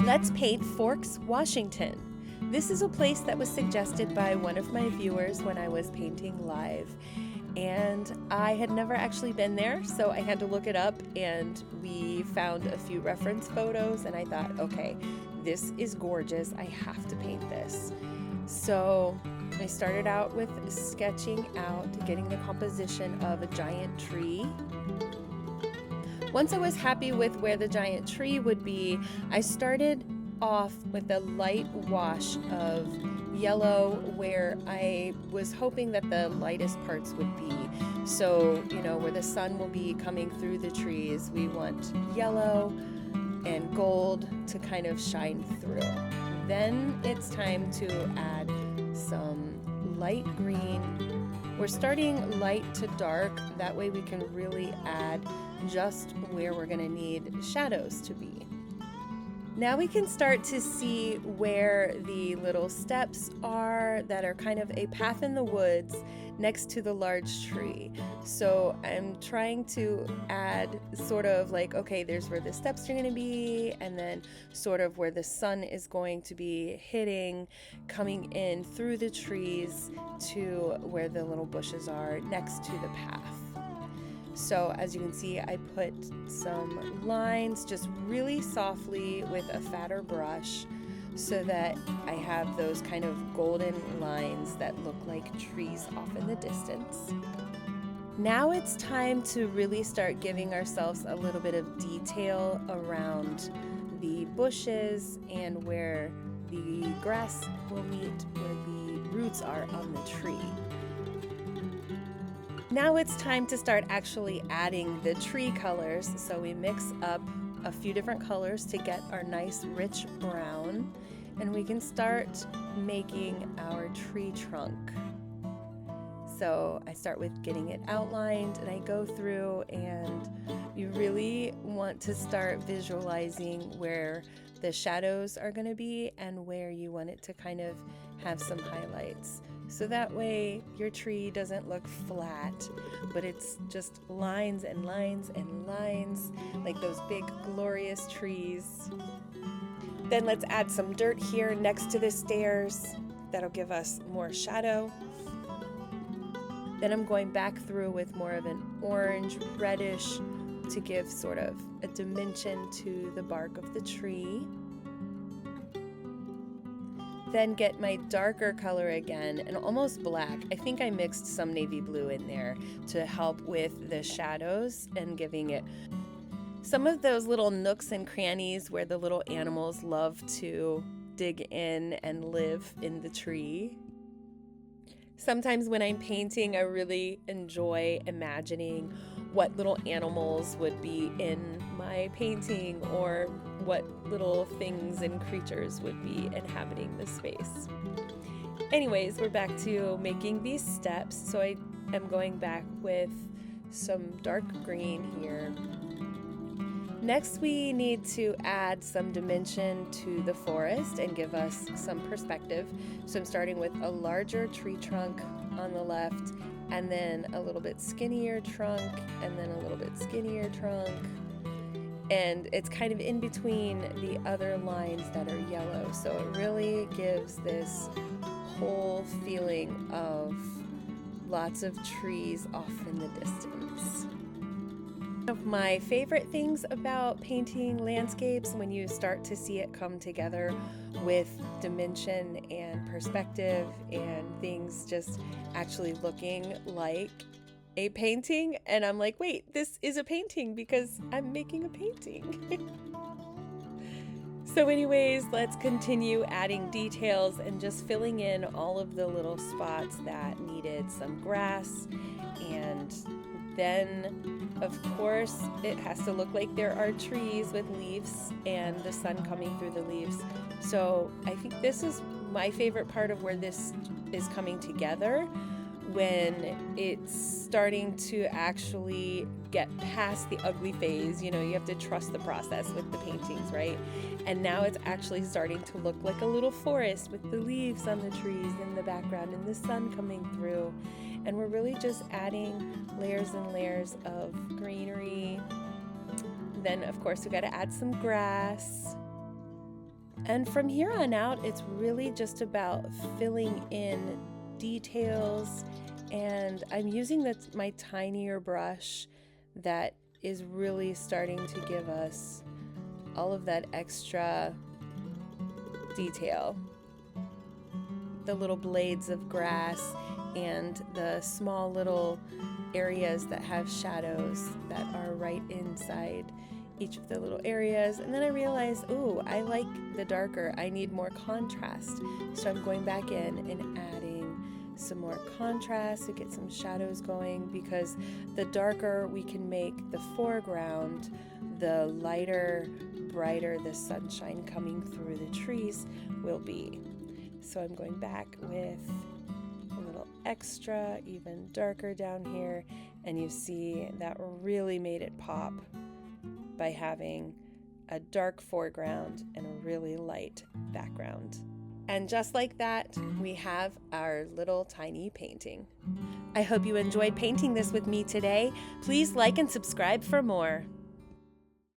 Let's paint Forks, Washington. This is a place that was suggested by one of my viewers when I was painting live, and I had never actually been there, so I had to look it up, and we found a few reference photos, and I thought, okay, this is gorgeous, I have to paint this. So I started out with sketching out, getting the composition of a giant tree. Once I was happy with where the giant tree would be, I started off with a light wash of yellow where I was hoping that the lightest parts would be. So, where the sun will be coming through the trees, we want yellow and gold to kind of shine through. Then it's time to add some light green. We're starting light to dark, that way we can really add just where we're going to need shadows to be. Now we can start to see where the little steps are that are kind of a path in the woods next to the large tree. So I'm trying to add sort of like, okay, there's where the steps are going to be, and then sort of where the sun is going to be hitting, coming in through the trees to where the little bushes are next to the path. So as you can see, I put some lines just really softly with a fatter brush so that I have those kind of golden lines that look like trees off in the distance. Now it's time to really start giving ourselves a little bit of detail around the bushes and where the grass will meet where the roots are on the tree. Now it's time to start actually adding the tree colors. So we mix up a few different colors to get our nice rich brown, and we can start making our tree trunk. So I start with getting it outlined, and I go through, and you really want to start visualizing where the shadows are going to be and where you want it to kind of have some highlights. So that way your tree doesn't look flat, but it's just lines and lines and lines, like those big glorious trees. Then let's add some dirt here next to the stairs. That'll give us more shadow. Then I'm going back through with more of an orange reddish to give sort of a dimension to the bark of the tree. Then get my darker color again, and almost black. I think I mixed some navy blue in there to help with the shadows and giving it some of those little nooks and crannies where the little animals love to dig in and live in the tree. Sometimes when I'm painting, I really enjoy imagining what little animals would be in my painting, or what little things and creatures would be inhabiting the space. Anyways, we're back to making these steps. So I am going back with some dark green here. Next, we need to add some dimension to the forest and give us some perspective. So I'm starting with a larger tree trunk on the left, and then a little bit skinnier trunk, and then a little bit skinnier trunk. And it's kind of in between the other lines that are yellow. So it really gives this whole feeling of lots of trees off in the distance. One of my favorite things about painting landscapes, when you start to see it come together with dimension and perspective and things just actually looking like a painting, and I'm like, wait, this is a painting because I'm making a painting. So anyways, let's continue adding details and just filling in all of the little spots that needed some grass. And then, of course, it has to look like there are trees with leaves and the sun coming through the leaves. So I think this is my favorite part of where this is coming together, when it's starting to actually get past the ugly phase. You have to trust the process with the paintings, right? And now it's actually starting to look like a little forest with the leaves on the trees in the background and the sun coming through. And we're really just adding layers and layers of greenery. Then, of course, we got to add some grass. And from here on out, it's really just about filling in details, and I'm using my tinier brush that is really starting to give us all of that extra detail. The little blades of grass and the small little areas that have shadows that are right inside each of the little areas. And then I realized, ooh, I like the darker. I need more contrast. So I'm going back in and adding some more contrast to get some shadows going, because the darker we can make the foreground, the lighter, brighter the sunshine coming through the trees will be. So I'm going back with a little extra, even darker down here, and you see that really made it pop by having a dark foreground and a really light background. And just like that, we have our little tiny painting. I hope you enjoyed painting this with me today. Please like and subscribe for more.